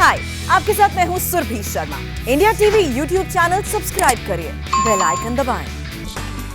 हाय, आपके साथ मैं हूँ Surabhi Sharma. India TV YouTube channel subscribe करिए, बेल आइकन दबाएं।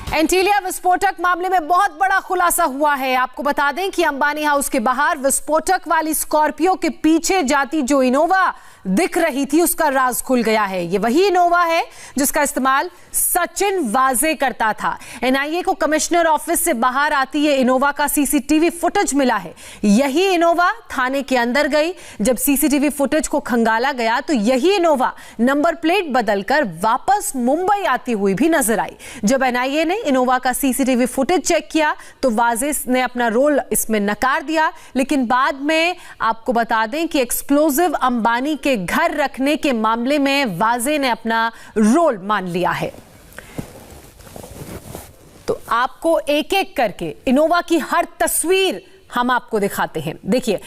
एंटीलिया विस्फोटक मामले में बहुत बड़ा खुलासा हुआ है। आपको बता दें कि अंबानी हाउस के बाहर विस्फोटक वाली स्कॉर्पियो के पीछे जाती जो इनोवा दिख रही थी, उसका राज खुल गया है। ये वही इनोवा है जिसका इस्तेमाल सचिन वाजे करता था। एनआईए को कमिश्नर ऑफिस से बाहर आती ये इनोवा का सीसीटीवी फुटेज मिला है। यही इनोवा थाने के अंदर गई। जब सीसीटीवी फुटेज को खंगाला गया तो यही इनोवा नंबर प्लेट बदलकर वापस मुंबई आती हुई भी नजर आई। जब एनआईए ने इनोवा का सीसीटीवी फुटेज चेक किया तो वाजे ने अपना रोल इसमें नकार दिया, लेकिन बाद में आपको बता दें कि एक्सप्लोजिव अंबानी के घर रखने के मामले में वाजे ने अपना रोल मान लिया है। तो आपको एक एक करके इनोवा की हर तस्वीर हम आपको दिखाते हैं। देखिए,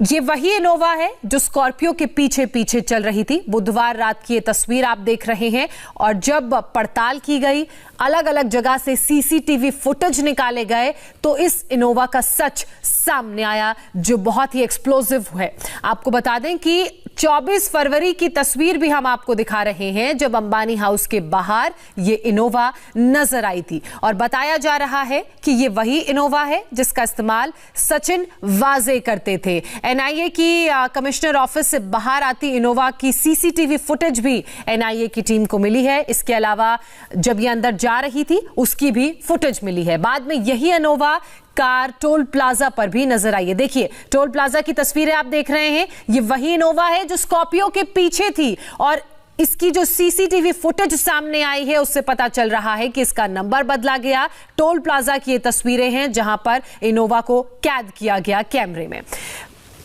ये वही इनोवा है जो स्कॉर्पियो के पीछे पीछे चल रही थी। बुधवार रात की ये तस्वीर आप देख रहे हैं। और जब पड़ताल की गई, अलग अलग जगह से सीसीटीवी फुटेज निकाले गए तो इस इनोवा का सच सामने आया, जो बहुत ही एक्सप्लोसिव है। आपको बता दें कि 24 फरवरी की तस्वीर भी हम आपको दिखा रहे हैं, जब अंबानी हाउस के बाहर ये इनोवा नजर आई थी। और बताया जा रहा है कि ये वही इनोवा है जिसका इस्तेमाल सचिन वाजे करते थे। एनआईए की कमिश्नर ऑफिस से बाहर आती इनोवा की सीसीटीवी फुटेज भी एनआईए की टीम को मिली है। इसके अलावा जब ये अंदर जा रही थी उसकी भी फुटेज मिली है। बाद में यही इनोवा कार टोल प्लाजा पर भी नजर आई है। देखिए, टोल प्लाजा की तस्वीरें आप देख रहे हैं। ये वही इनोवा है जो स्कॉर्पियो के पीछे थी। और इसकी जो सीसीटीवी फुटेज सामने आई है उससे पता चल रहा है कि इसका नंबर बदला गया। टोल प्लाजा की ये तस्वीरें हैं जहां पर इनोवा को कैद किया गया कैमरे में।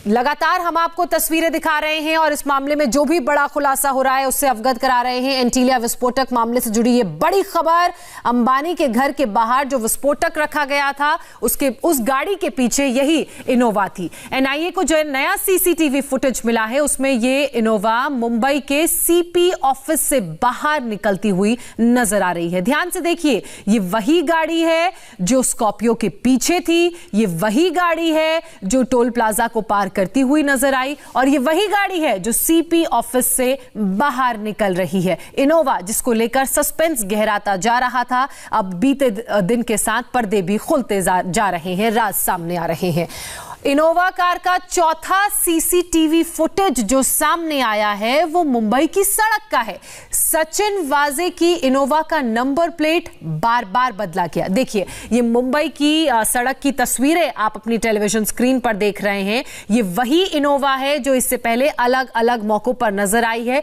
लगातार हम आपको तस्वीरें दिखा रहे हैं और इस मामले में जो भी बड़ा खुलासा हो रहा है उससे अवगत करा रहे हैं। एंटीलिया विस्फोटक मामले से जुड़ी ये बड़ी खबर, अंबानी के घर के बाहर जो विस्फोटक रखा गया था उस गाड़ी के पीछे यही इनोवा थी। एनआईए को जो नया सीसीटीवी फुटेज मिला है उसमें ये इनोवा मुंबई के सीपी ऑफिस से बाहर निकलती हुई नजर आ रही है। ध्यान से देखिए, ये वही गाड़ी है जो स्कॉर्पियो के पीछे थी। ये वही गाड़ी है जो टोल प्लाजा को पार करती हुई नजर आई। और ये वही गाड़ी है जो सीपी ऑफिस से बाहर निकल रही है। इनोवा जिसको लेकर सस्पेंस गहराता जा रहा था, अब बीते दिन के साथ पर्दे भी खुलते जा रहे हैं, राज सामने आ रहे हैं। इनोवा कार का चौथा सीसीटीवी फुटेज जो सामने आया है वो मुंबई की सड़क का है। सचिन वाजे की इनोवा का नंबर प्लेट बार बार बदला गया। देखिए, ये मुंबई की सड़क की तस्वीरें आप अपनी टेलीविजन स्क्रीन पर देख रहे हैं। ये वही इनोवा है जो इससे पहले अलग अलग मौकों पर नजर आई है।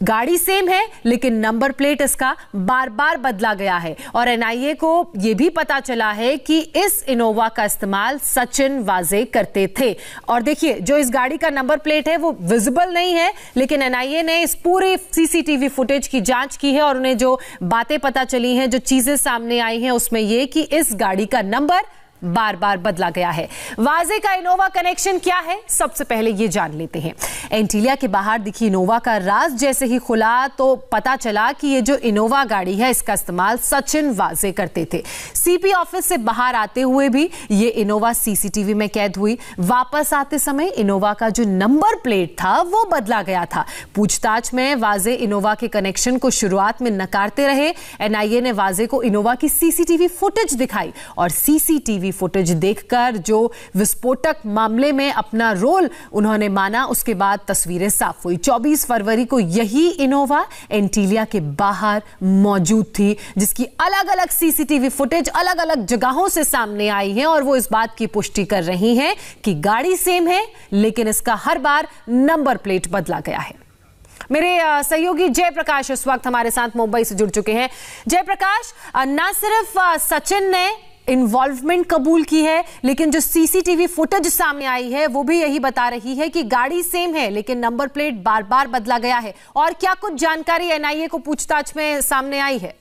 गाड़ी सेम है लेकिन नंबर प्लेट इसका बार बार बदला गया है। और एनआईए को यह भी पता चला है कि इस इनोवा का इस्तेमाल सचिन वाजे करते थे। और देखिए, जो इस गाड़ी का नंबर प्लेट है वो विजिबल नहीं है, लेकिन एनआईए ने इस पूरे सीसीटीवी फुटेज की जांच की है और उन्हें जो बातें पता चली हैं, जो चीजें सामने आई हैं, उसमें यह कि इस गाड़ी का नंबर बार बार बदला गया है। वाजे का इनोवा कनेक्शन क्या है, सबसे पहले ये जान लेते हैं। एंटीलिया के बाहर दिखी इनोवा का राज जैसे ही खुला तो पता चला कि ये जो इनोवा गाड़ी है इसका इस्तेमाल सचिन वाजे करते थे। सीपी ऑफिस से बाहर आते हुए भी ये इनोवा सीसीटीवी में कैद हुई। वापस आते समय इनोवा का जो नंबर प्लेट था वो बदला गया था। पूछताछ में वाजे इनोवा के कनेक्शन को शुरुआत में नकारते रहे। एनआईए ने वाजे को इनोवा की सीसीटीवी फुटेज दिखाई और सीसीटीवी फुटेज देखकर जो विस्फोटक मामले में अपना रोल उन्होंने माना, उसके बाद तस्वीरें साफ हुई। 24 फरवरी को यही इनोवा एंटीलिया के बाहर मौजूद थी, जिसकी अलग अलग सीसीटीवी फुटेज अलग अलग जगहों से सामने आई है और वो इस बात की पुष्टि कर रही हैं कि गाड़ी सेम है लेकिन इसका हर बार नंबर प्लेट बदला गया है। मेरे सहयोगी जयप्रकाश इस वक्त हमारे साथ मुंबई से जुड़ चुके हैं। जयप्रकाश, ना सिर्फ सचिन ने इन्वॉल्वमेंट कबूल की है, लेकिन जो सीसीटीवी फुटेज सामने आई है वो भी यही बता रही है कि गाड़ी सेम है लेकिन नंबर प्लेट बार बार बदला गया है। और क्या कुछ जानकारी एनआईए को पूछताछ में सामने आई है?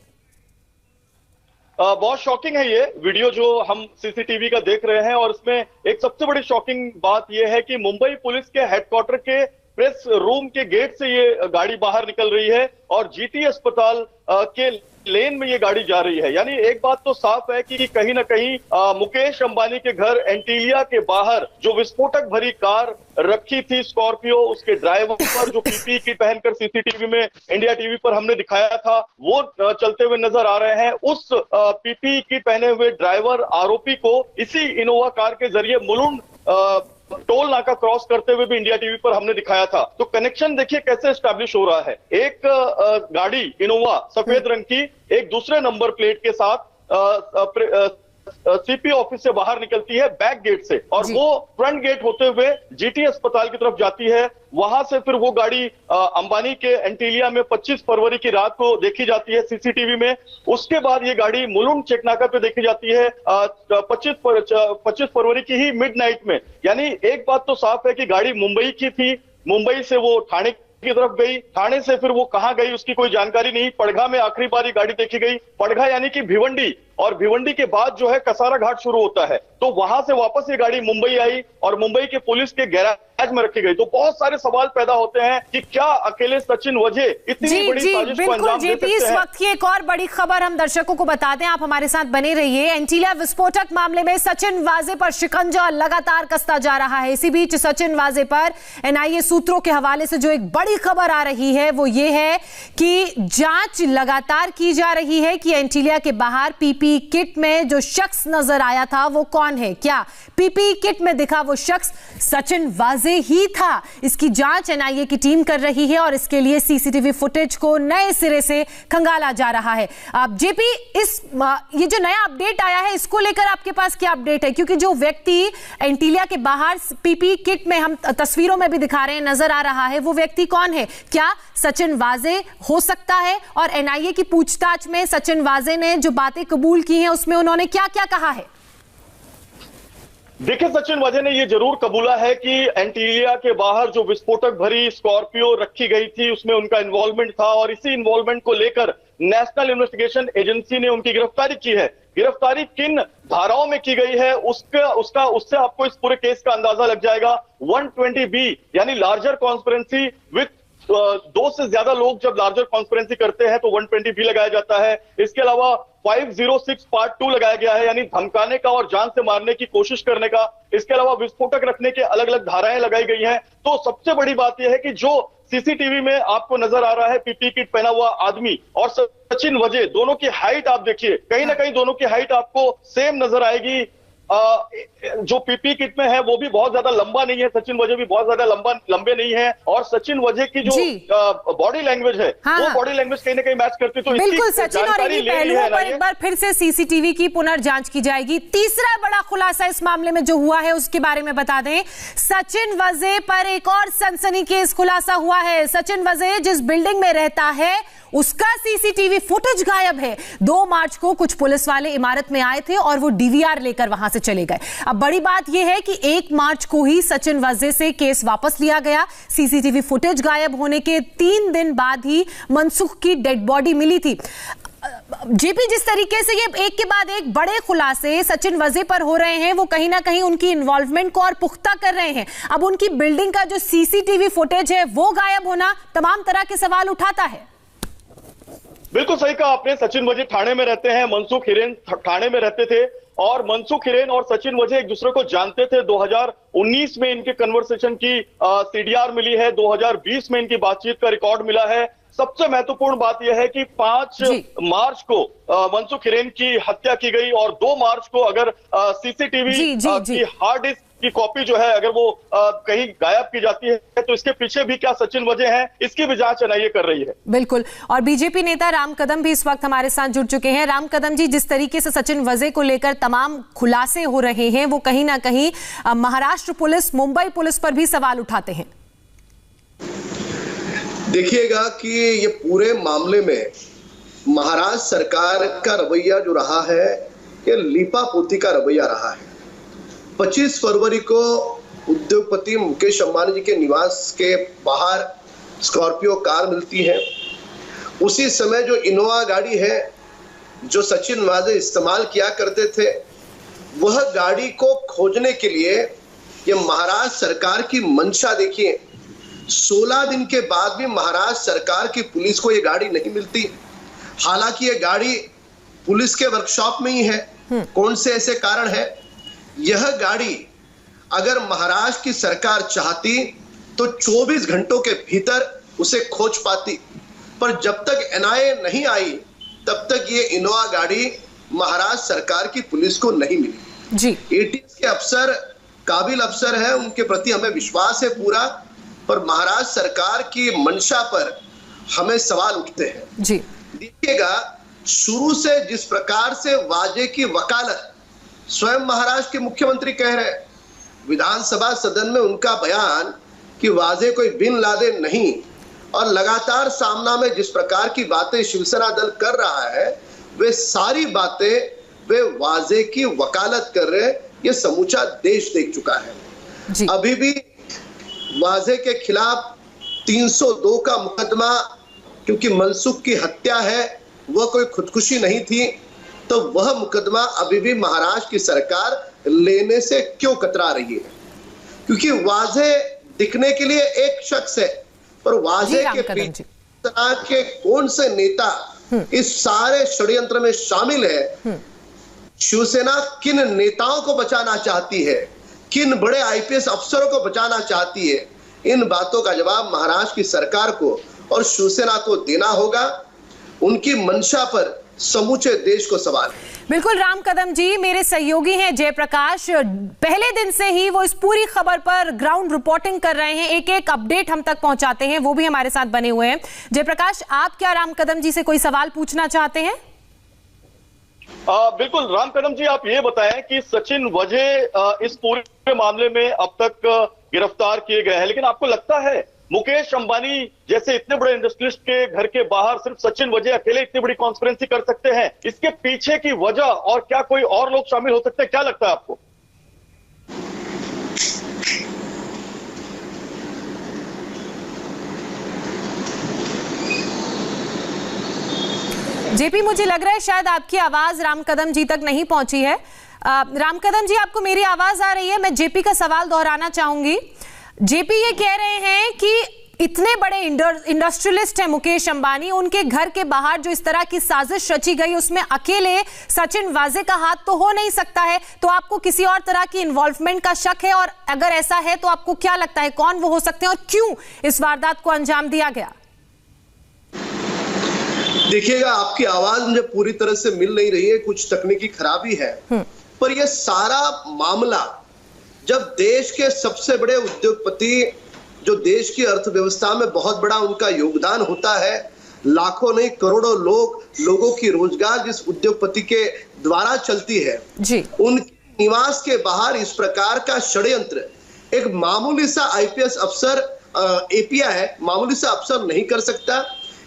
बहुत शॉकिंग है ये वीडियो जो हम सीसीटीवी का देख रहे हैं। और इसमें एक सबसे बड़ी शॉकिंग बात यह है कि मुंबई पुलिस के हेडक्वार्टर के प्रेस रूम के गेट से ये गाड़ी बाहर निकल रही है और जीटी अस्पताल के लेन में ये गाड़ी जा रही है। यानी एक बात तो साफ है कि कहीं ना कहीं मुकेश अंबानी के घर एंटीलिया के बाहर जो विस्फोटक भरी कार रखी थी स्कॉर्पियो, उसके ड्राइवर पर जो पीपी किट पहनकर सीसीटीवी में इंडिया टीवी पर हमने दिखाया था वो चलते हुए नजर आ रहे हैं। उस पीपी किट पहने हुए ड्राइवर आरोपी को इसी इनोवा कार के जरिए मुलुंड टोल नाका क्रॉस करते हुए भी इंडिया टीवी पर हमने दिखाया था। तो कनेक्शन देखिए कैसे एस्टैब्लिश हो रहा है। एक गाड़ी इनोवा सफेद रंग की एक दूसरे नंबर प्लेट के साथ सीपी ऑफिस से बाहर निकलती है बैक गेट से, और वो फ्रंट गेट होते हुए जीटी अस्पताल की तरफ जाती है। वहां से फिर वो गाड़ी अंबानी के एंटीलिया में 25 फरवरी की रात को देखी जाती है सीसीटीवी में। उसके बाद ये गाड़ी मुलुंड चेकनाका पे देखी जाती है 25 फरवरी की ही मिडनाइट में। यानी एक बात तो साफ है कि गाड़ी मुंबई की थी, मुंबई से वो ठाणे की तरफ गई, ठाणे से फिर वो कहां गई उसकी कोई जानकारी नहीं। पड़घा में आखिरी बार ये गाड़ी देखी गई, पड़घा यानी कि भिवंडी, और भिवंडी के बाद जो है कसारा घाट शुरू होता है। तो वहां से वापस ये गाड़ी मुंबई आई और मुंबई के पुलिस के गैराज में रखी गई। तो बहुत सारे सवाल पैदा होते हैं कि क्या अकेले सचिन वजह इतनी बड़ी साजिश को अंजाम दे सकते हैं। इस वक्त की एक और बड़ी खबर हम दर्शकों को बता दें, आप हमारे साथ बने रहिए। एंटीलिया विस्फोटक मामले में सचिन वाजे पर शिकंजा लगातार कसता जा रहा है। इसी बीच सचिन वाजे पर एनआईए सूत्रों के हवाले से जो एक बड़ी खबर आ रही है वो ये है कि जांच लगातार की जा रही है कि एंटीलिया के बाहर पीपी किट में जो शख्स नजर आया था वो कौन है। क्या पीपी किट में दिखा वो शख्स सचिन वाजे ही था? इसकी जांच एनआईए की टीम कर रही है और इसके लिए सीसीटीवी फुटेज को नए सिरे से खंगाला जा रहा है। अब जेपी, ये जो नया अपडेट आया है इसको लेकर आपके पास क्या अपडेट है? क्योंकि जो व्यक्ति एंटीलिया के बाहर पीपी किट में हम तस्वीरों में भी दिखा रहे हैं नजर आ रहा है, वो व्यक्ति कौन है? क्या सचिन वाजे हो सकता है? और एनआईए की पूछताछ में सचिन वाजे ने जो बातें कबूल की हैं उसमें उन्होंने क्या क्या कहा है? देखिए, सचिन वाजे ने ये जरूर कबूला है कि एंटीलिया के बाहर जो विस्फोटक भरी स्कॉर्पियो रखी गई थी उसमें उनका इन्वॉल्वमेंट था, और इसी इन्वॉल्वमेंट को लेकर नेशनल इन्वेस्टिगेशन एजेंसी ने उनकी गिरफ्तारी की है। गिरफ्तारी किन धाराओं में की गई है उससे आपको इस पूरे केस का अंदाजा लग जाएगा। 120B यानी लार्जर कॉन्स्पिरेंसी विथ 2 से ज्यादा लोग जब लार्जर कॉन्स्पिरेंसी करते हैं तो 120B लगाया जाता है। इसके अलावा 506 पार्ट 2 लगाया गया है, यानी धमकाने का और जान से मारने की कोशिश करने का। इसके अलावा विस्फोटक रखने के अलग अलग धाराएं लगाई गई हैं। तो सबसे बड़ी बात यह है कि जो सीसीटीवी में आपको नजर आ रहा है पीपी किट पहना हुआ आदमी और सचिन वजह, दोनों की हाइट आप देखिए, कहीं ना कहीं दोनों की हाइट आपको सेम नजर आएगी। जो पीपी किट में है वो भी बहुत ज्यादा लंबा नहीं है, सचिन वजह भी बहुत ज्यादा लंबे नहीं है, और सचिन वजह की जो बॉडी लैंग्वेज है वो बॉडी लैंग्वेज कहीं ना कहीं मैच करती है। तो बिल्कुल सचिन, और इन्हीं पहलुओं पर एक बार फिर से सीसीटीवी की पुनर्जांच की जाएगी। तीसरा बड़ा खुलासा इस मामले में जो हुआ है उसके बारे में बता दें। सचिन वजह पर एक और सनसनीखेज खुलासा हुआ है। सचिन वजह जिस बिल्डिंग में रहता है उसका सीसीटीवी फुटेज गायब है। 2 मार्च को कुछ पुलिस वाले इमारत में आए थे और वो डीवीआर लेकर वहां से चले गए। अब बड़ी बात यह है कि 1 मार्च को ही सचिन वजह से केस वापस लिया गया। सीसीटीवी फुटेज गायब होने के 3 दिन बाद ही मनसुख की डेड बॉडी मिली थी। जेपी, जिस तरीके से ये एक के बाद एक बड़े खुलासे सचिन वजह पर हो रहे हैं वो कहीं ना कहीं उनकी इन्वॉल्वमेंट को और पुख्ता कर रहे हैं। अब उनकी बिल्डिंग का जो सीसीटीवी फुटेज है वो गायब होना तमाम तरह के सवाल उठाता है। बिल्कुल सही कहा आपने। सचिन वजह ठाणे में रहते हैं, मनसुख हिरेन ठाणे में रहते थे, और मनसुख हिरेन और सचिन वजह एक दूसरे को जानते थे। 2019 में इनके कन्वर्सेशन की सीडीआर मिली है, 2020 में इनकी बातचीत का रिकॉर्ड मिला है। सबसे महत्वपूर्ण बात यह है कि 5 मार्च को मनसुख हिरेन की हत्या की गई, और 2 मार्च को अगर सीसीटीवी की हार्ड डिस्क की कॉपी जो है अगर वो कहीं गायब की जाती है तो इसके पीछे भी क्या सचिन वजह है, इसकी भी जांच एनआईए कर रही है। बिल्कुल, और बीजेपी नेता राम कदम भी इस वक्त हमारे साथ जुड़ चुके हैं। राम कदम जी, जिस तरीके से सचिन वजह को लेकर तमाम खुलासे हो रहे हैं वो कहीं ना कहीं महाराष्ट्र पुलिस, मुंबई पुलिस पर भी सवाल उठाते हैं। देखिएगा कि ये पूरे मामले में महाराष्ट्र सरकार का रवैया जो रहा है ये लीपापोती का रवैया रहा है। 25 फरवरी को उद्योगपति मुकेश अंबानी जी के निवास के बाहर स्कॉर्पियो कार मिलती है। उसी समय जो इनोवा गाड़ी है जो सचिन वाजे इस्तेमाल किया करते थे, वह गाड़ी को खोजने के लिए ये महाराष्ट्र सरकार की मंशा देखिए। 16 दिन के बाद भी महाराष्ट्र सरकार की पुलिस को ये गाड़ी नहीं मिलती। हालांकि ये गाड़ी पुलिस के वर्कशॉप में ही है। कौन से ऐसे कारण है? यह गाड़ी अगर महाराष्ट्र की सरकार चाहती तो 24 घंटों के भीतर उसे खोज पाती, पर जब तक एनआईए नहीं आई तब तक ये इनोवा गाड़ी महाराष्ट्र सरकार की पुलिस को नहीं मिली। जी, एटीएस के अफसर काबिल अफसर है, उनके प्रति हमें विश्वास है पूरा, पर महाराष्ट्र सरकार की मंशा पर हमें सवाल उठते हैं। जी, देखिएगा, शुरू से जिस प्रकार से वाजे की वकालत स्वयं महाराष्ट्र के मुख्यमंत्री कह रहे हैं, विधानसभा सदन में उनका बयान कि वाजे कोई बिन लादेन नहीं, और लगातार सामना में जिस प्रकार की बातें शिवसेना दल कर रहा है, वे सारी बातें वे वाजे की वकालत कर रहे हैं। ये समूचा देश देख चुका है। जी। अभी भी वाजे के खिलाफ 302 का मुकदमा, क्योंकि मनसुख की हत्या है, वह कोई खुदकुशी नहीं थी, तो वह मुकदमा अभी भी महाराष्ट्र की सरकार लेने से क्यों कतरा रही है? क्योंकि वाजे दिखने के लिए एक शख्स है, पर वाजे के पीछे के कौन से नेता इस सारे षड्यंत्र में शामिल है? शिवसेना किन नेताओं को बचाना चाहती है, किन बड़े आईपीएस अफसरों को बचाना चाहती है, इन बातों का जवाब महाराष्ट्र की सरकार को और शिवसेना को देना होगा। उनकी मंशा पर समूचे देश को सवाल है। बिल्कुल राम कदम जी, मेरे सहयोगी हैं जयप्रकाश, पहले दिन से ही वो इस पूरी खबर पर ग्राउंड रिपोर्टिंग कर रहे हैं, एक एक अपडेट हम तक पहुंचाते हैं, वो भी हमारे साथ बने हुए हैं। जयप्रकाश, आप क्या राम कदम जी से कोई सवाल पूछना चाहते हैं? बिल्कुल राम कदम जी, आप ये बताएं कि सचिन वजह इस पूरे मामले में अब तक गिरफ्तार किए गए हैं, लेकिन आपको लगता है मुकेश अंबानी जैसे इतने बड़े इंडस्ट्रियलिस्ट के घर के बाहर सिर्फ सचिन वजह अकेले इतनी बड़ी कॉन्स्पिरेसी कर सकते हैं? इसके पीछे की वजह और क्या कोई और लोग शामिल हो सकते हैं? क्या लगता है आपको? जेपी, मुझे लग रहा है शायद आपकी आवाज राम कदम जी तक नहीं पहुंची है। राम कदम जी, आपको मेरी आवाज आ रही है? मैं जेपी का सवाल दोहराना चाहूंगी। जेपी ये कह रहे हैं कि इतने बड़े इंडस्ट्रियलिस्ट हैं मुकेश अंबानी, उनके घर के बाहर जो इस तरह की साजिश रची गई उसमें अकेले सचिन वाजे का हाथ तो हो नहीं सकता है, तो आपको किसी और तरह की इन्वॉल्वमेंट का शक है? और अगर ऐसा है तो आपको क्या लगता है कौन वो हो सकते हैं और क्यों इस वारदात को अंजाम दिया गया? देखिएगा, आपकी आवाज मुझे पूरी तरह से मिल नहीं रही है, कुछ तकनीकी खराबी है, पर यह सारा मामला जब देश के सबसे बड़े उद्योगपति, जो देश की अर्थव्यवस्था में बहुत बड़ा उनका योगदान होता है, लाखों नहीं करोड़ों लोगों की रोजगार जिस उद्योगपति के द्वारा चलती है जी, उनके निवास के बाहर इस प्रकार का षड्यंत्र एक मामूली सा आईपीएस अफसर एपीआई है, मामूली सा अफसर नहीं कर सकता।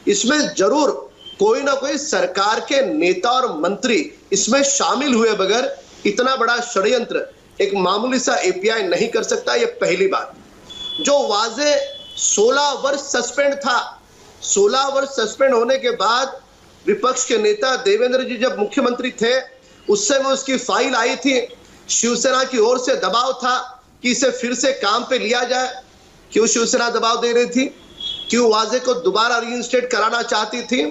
इसमें जरूर कोई ना कोई सरकार के नेता और मंत्री इसमें शामिल हुए बगैर इतना बड़ा षड्यंत्र एक मामूली सा एपीआई नहीं कर सकता। ये पहली बात। जो वाजे 16 वर्ष सस्पेंड था, 16 वर्ष सस्पेंड होने के बाद विपक्ष के नेता देवेंद्र जी जब मुख्यमंत्री थे उस समय उसकी फाइल आई थी, शिवसेना की ओर से दबाव था कि इसे फिर से काम पे लिया जाए। क्यों शिवसेना दबाव दे रही थी? क्यों वाजे को दोबारा रीइंस्टेट कराना चाहती थी?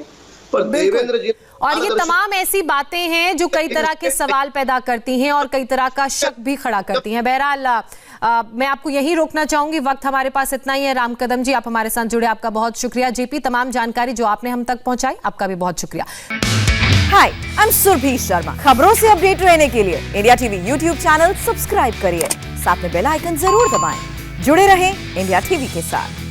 पर देवेंद्र जी, और ये तमाम ऐसी बातें हैं जो कई तरह के सवाल पैदा करती हैं और कई तरह का शक भी खड़ा करती हैं। बहरहाल मैं आपको यही रोकना चाहूंगी, वक्त हमारे पास इतना ही है। राम कदम जी, आप हमारे साथ जुड़े, आपका बहुत शुक्रिया। जेपी, तमाम जानकारी जो आपने हम तक पहुंचाई, आपका भी बहुत शुक्रिया। हाय, आई एम सुरभि शर्मा। खबरों से अपडेट रहने के लिए India TV YouTube channel subscribe करिए, साथ में बेल आइकन जरूर दबाएं। जुड़े रहें इंडिया टीवी के साथ।